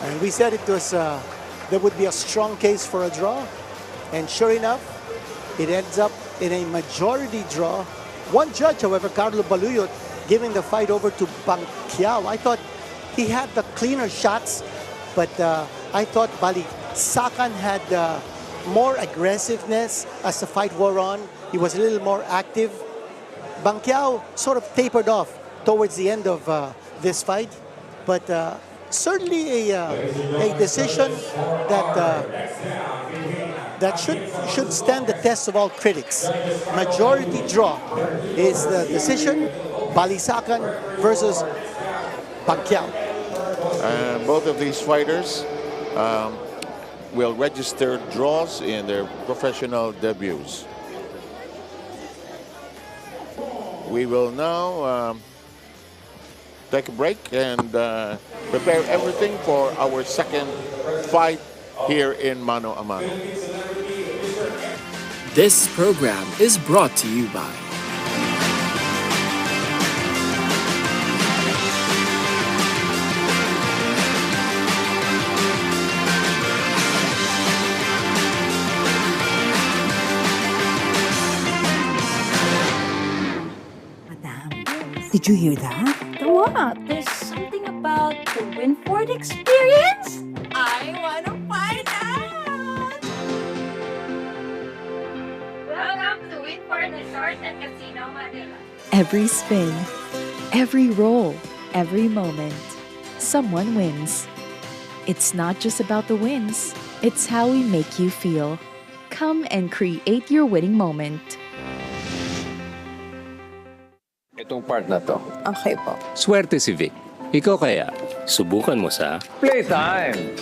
And we said it was there would be a strong case for a draw. And sure enough, it ends up in a majority draw. One judge, however, Carlo Baluyot, giving the fight over to Pacquiao. I thought he had the cleaner shots, but I thought Balisacan had more aggressiveness as the fight wore on. He was a little more active. Pacquiao sort of tapered off towards the end of this fight, but certainly a decision that should stand the test of all critics. Majority draw is the decision. Balisacan versus Pacquiao. Both of these fighters will register draws in their professional debuts. We will now take a break and prepare everything for our second fight here in Mano a Mano. This program is brought to you by Did you hear that? The what? There's something about the Winford experience? I want to find out! Welcome to Winford Resort and Casino, Manila. Every spin, every roll, every moment, someone wins. It's not just about the wins, it's how we make you feel. Come and create your winning moment. Itong part na to. Okay po. Swerte si Vic. Ikaw kaya, subukan mo sa Playtime.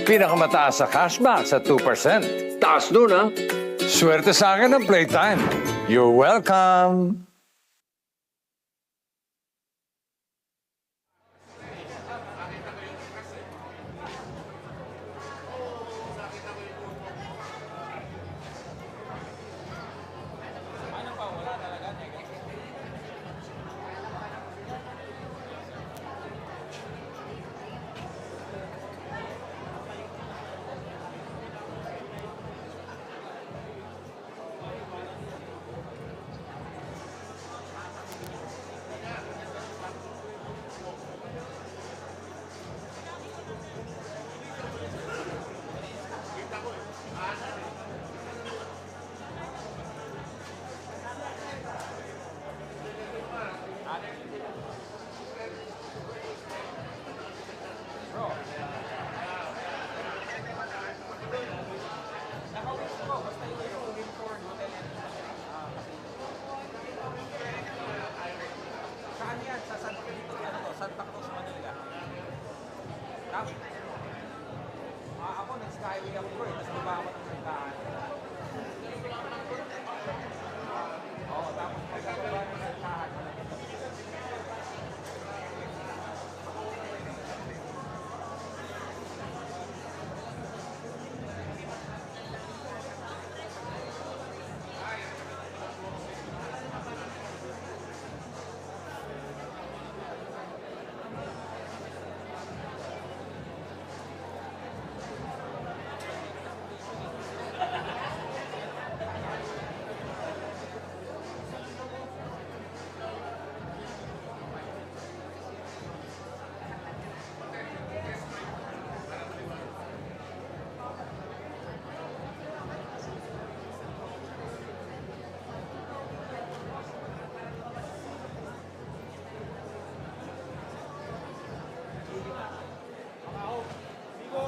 Pinakamataas sa cashback sa 2%. Taas nun, ha? Swerte sa akin ng Playtime. You're welcome.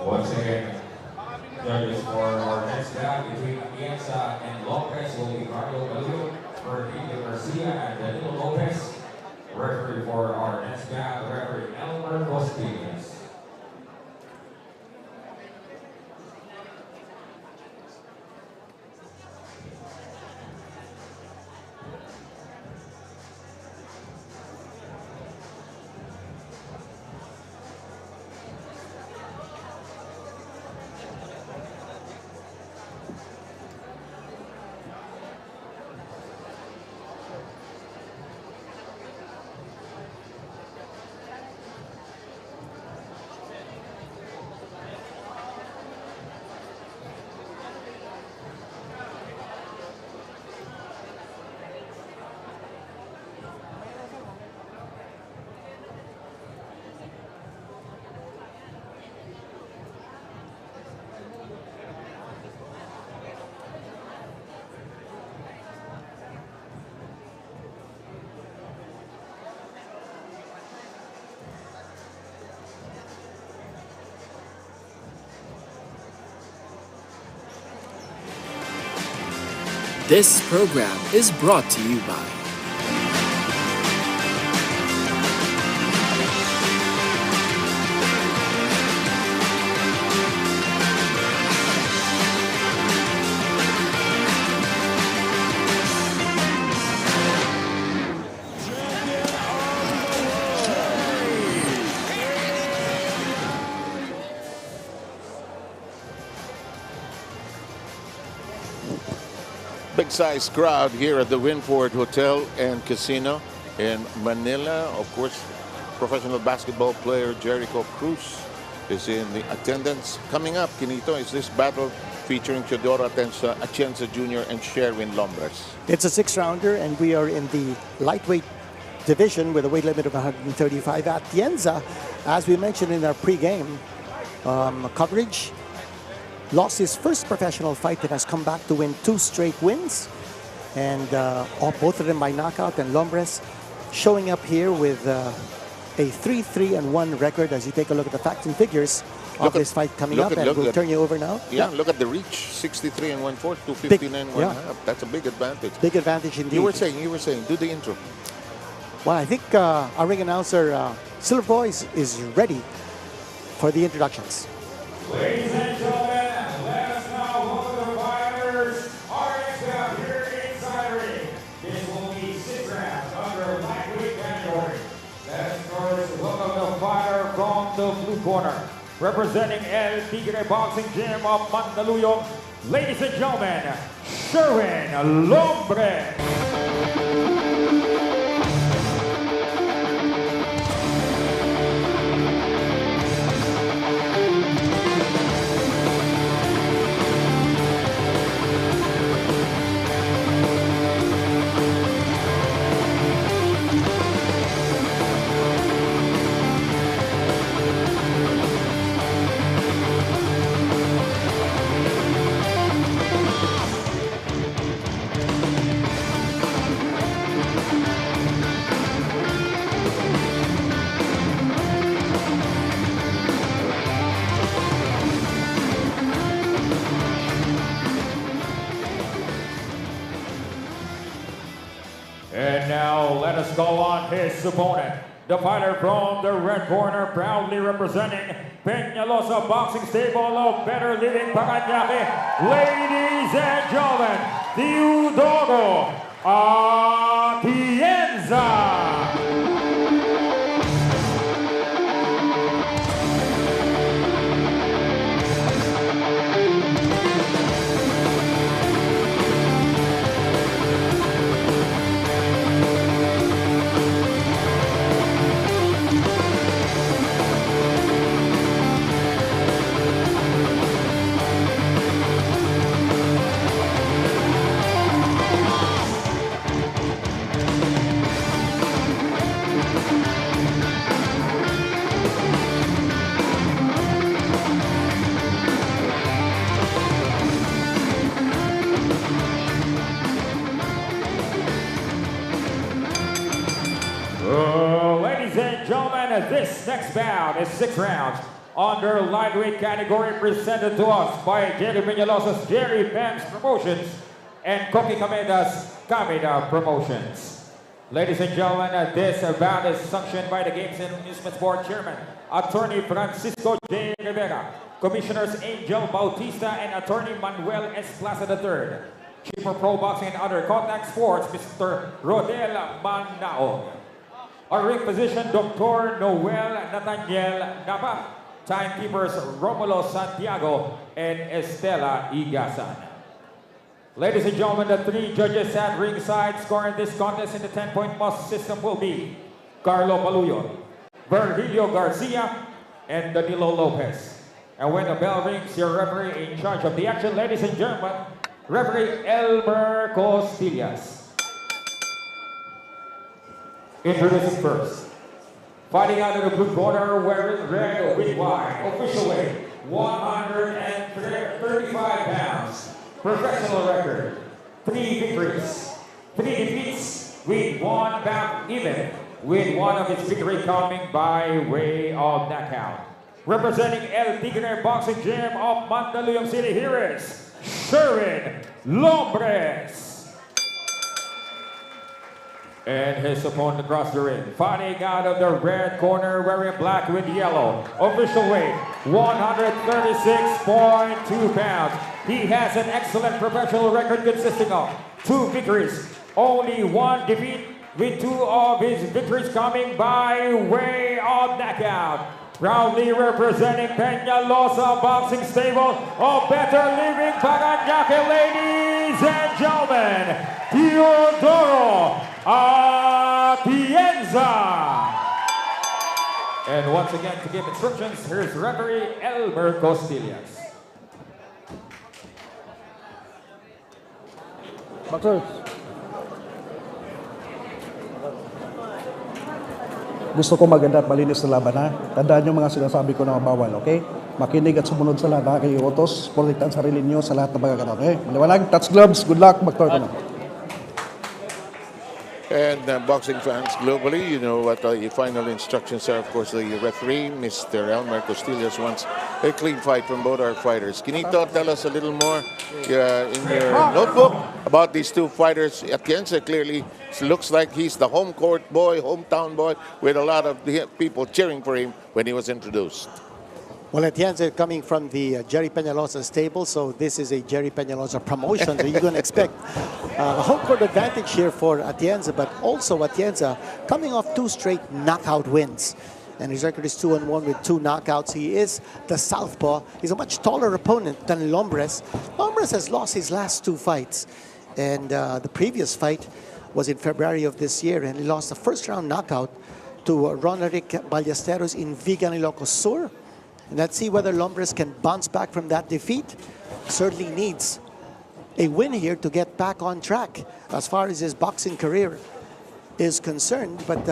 Once again, judges for our next bout between Atienza and Lopez will be Carlo Baluyot for Enrique Garcia and Danilo Lopez. Referee for our next bout, referee Elmer Costillas. This program is brought to you by Big-sized crowd here at the Winford Hotel and Casino in Manila. Of course, professional basketball player Jericho Cruz is in the attendance. Coming up, Kinito, is this battle featuring Teodoro Atienza Jr. and Sherwin Lombres. It's a 6-rounder, and we are in the lightweight division with a weight limit of 135. Atienza, as we mentioned in our pre-game coverage, lost his first professional fight and has come back to win 2 straight wins, and both of them by knockout. And Lombres showing up here with a 3-3-1 record. As you take a look at the facts and figures of this fight coming up, and we'll turn you over now. Yeah, look at the reach: 63 1/4, 259 1/2. That's a big advantage. Big advantage indeed. You were saying, do the intro. Well, I think our ring announcer Silver Voice is ready for the introductions. Ladies and gentlemen, let us now welcome the fighters. Our next bout here inside the ring. This will be 6 rounds under lightweight category. Let us first welcome the fighter from the blue corner, representing El Tigre Boxing Gym of Mandaluyong. Ladies and gentlemen, Sherwin Lombres. And now let us call on his opponent, the fighter from the red corner, proudly representing Peñalosa Boxing Stable of Better Living, Parañaque. Ladies and gentlemen, Teodoro Atienza. Ladies and gentlemen, this next bout is 6 rounds under lightweight category, presented to us by Jerry Peñalosa's Jerry Benz Promotions and Koki Kameda's Kameda Promotions. Ladies and gentlemen, this bout is sanctioned by the Games and Amusement Board Chairman, Attorney Francisco J. Rivera, Commissioners Angel Bautista and Attorney Manuel S. Plaza III. Chief of Pro Boxing and Other Contact Sports, Mr. Rodel Mano. Our ring position, Dr. Noel Nathaniel Napa. Timekeepers, Romulo Santiago and Estela Igasan. Ladies and gentlemen, the 3 judges at ringside scoring this contest in the 10-point must system will be Carlo Baluyo, Virgilio Garcia, and Danilo Lopez. And when the bell rings, your referee in charge of the action, ladies and gentlemen, referee Elmer Costillas. Introducing first, fighting out of the blue corner, wearing red with white, official weight 135 pounds, professional record 3 victories, 3 defeats, with 1 bout even, with 1 of its victory coming by way of knockout. Representing El Tigre Boxing Gym of Mandaluyong City, here is Sherwin Lombres. And his opponent across the ring, fighting out of the red corner, wearing black with yellow. Official weight, 136.2 pounds. He has an excellent professional record consisting of 2 victories, only 1 defeat, with 2 of his victories coming by way of knockout. Proudly representing Peñalosa Boxing Stable of Better Living, Parañaque, ladies and gentlemen, Teodoro Atienza. And once again, to give instructions, here's referee Elmer Costillas. Boxers. Gusto ko maganda at malinis na laban, ha? Tandaan yung mga sinasabi ko na bawal, okay? Makinig at sumunod sa lahat, ha? Kayo utos, protektahan sarili niyo sa lahat ng pagkakataon, okay? Maliwanag, touch gloves, good luck, magtor ka na. And boxing fans globally, you know what the final instructions are. Of course, the referee, Mr. Elmer Costillas, wants a clean fight from both our fighters. Can you tell us a little more in your notebook about these 2 fighters? Atienza clearly looks like he's the home court boy, hometown boy, with a lot of people cheering for him when he was introduced. Well, Atienza coming from the Jerry Peñalosa stable, so this is a Jerry Peñalosa promotion, so you're going to expect a home court advantage here for Atienza, but also Atienza coming off 2 straight knockout wins. And his record is 2-1 with 2 knockouts. He is the southpaw. He's a much taller opponent than Lombres. Lombres has lost his last 2 fights, and the previous fight was in February of this year, and he lost the first-round knockout to Roneric Ballesteros in Vigan, Ilocos Sur. And let's see whether Lombres can bounce back from that defeat. Certainly needs a win here to get back on track as far as his boxing career is concerned. But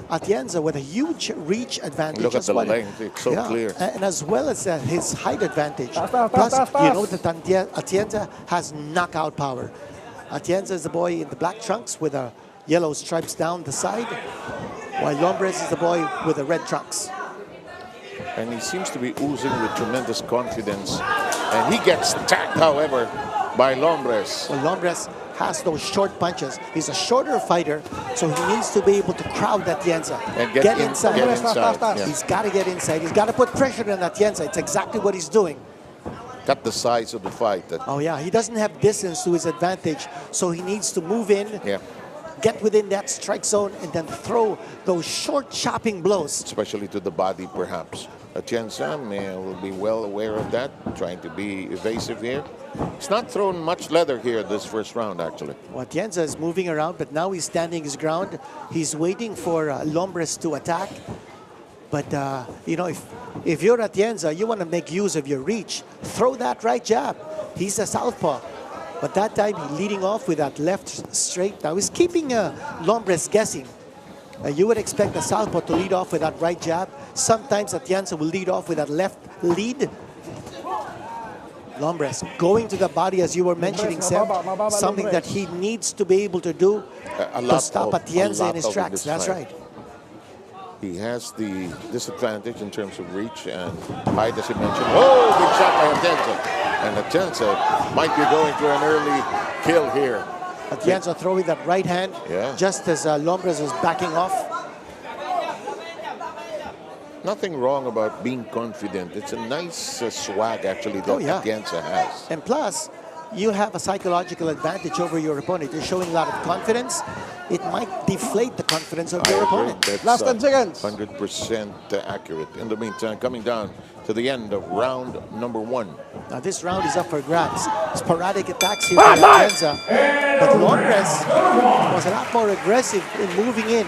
Atienza with a huge reach advantage. Look at the length, it's so clear. And as well as his height advantage. Plus, you know that Atienza has knockout power. Atienza is the boy in the black trunks with the yellow stripes down the side, while Lombres is the boy with the red trunks. And he seems to be oozing with tremendous confidence. And he gets tagged, however, by Lombres. Well, Lombres has those short punches. He's a shorter fighter, so he needs to be able to crowd Atienza. And get inside. Yeah. He's got to get inside. He's got to put pressure on Atienza. It's exactly what he's doing. Cut the size of the fight. Oh, yeah. He doesn't have distance to his advantage, so he needs to move in. Yeah. Get within that strike zone and then throw those short chopping blows. Especially to the body, perhaps. Atienza will be well aware of that, trying to be evasive here. He's not thrown much leather here this first round, actually. Well, Atienza is moving around, but now he's standing his ground. He's waiting for Lombres to attack. But, you know, if you're Atienza, you want to make use of your reach. Throw that right jab. He's a southpaw. But that time, he's leading off with that left straight. Now, he's keeping Lombres guessing. You would expect the southpaw to lead off with that right jab. Sometimes Atienza will lead off with that left lead. Lombres going to the body, as you were mentioning, Seb, something that he needs to be able to do to stop Atienza in his tracks. That's right. He has the disadvantage in terms of reach and height, as you mentioned. Oh, big shot by Atienza. And Atienza might be going for an early kill here. Atienza throwing that right hand just as Lombres was backing off. Nothing wrong about being confident. It's a nice swag, actually, that Atienza has. And plus, you have a psychological advantage over your opponent. You're showing a lot of confidence. It might deflate the confidence of your opponent. That's, last 10 seconds. 100% accurate. In the meantime, coming down to the end of round number 1. Now this round is up for grabs. Sporadic attacks here by Atienza. But Lombres was a lot more aggressive in moving in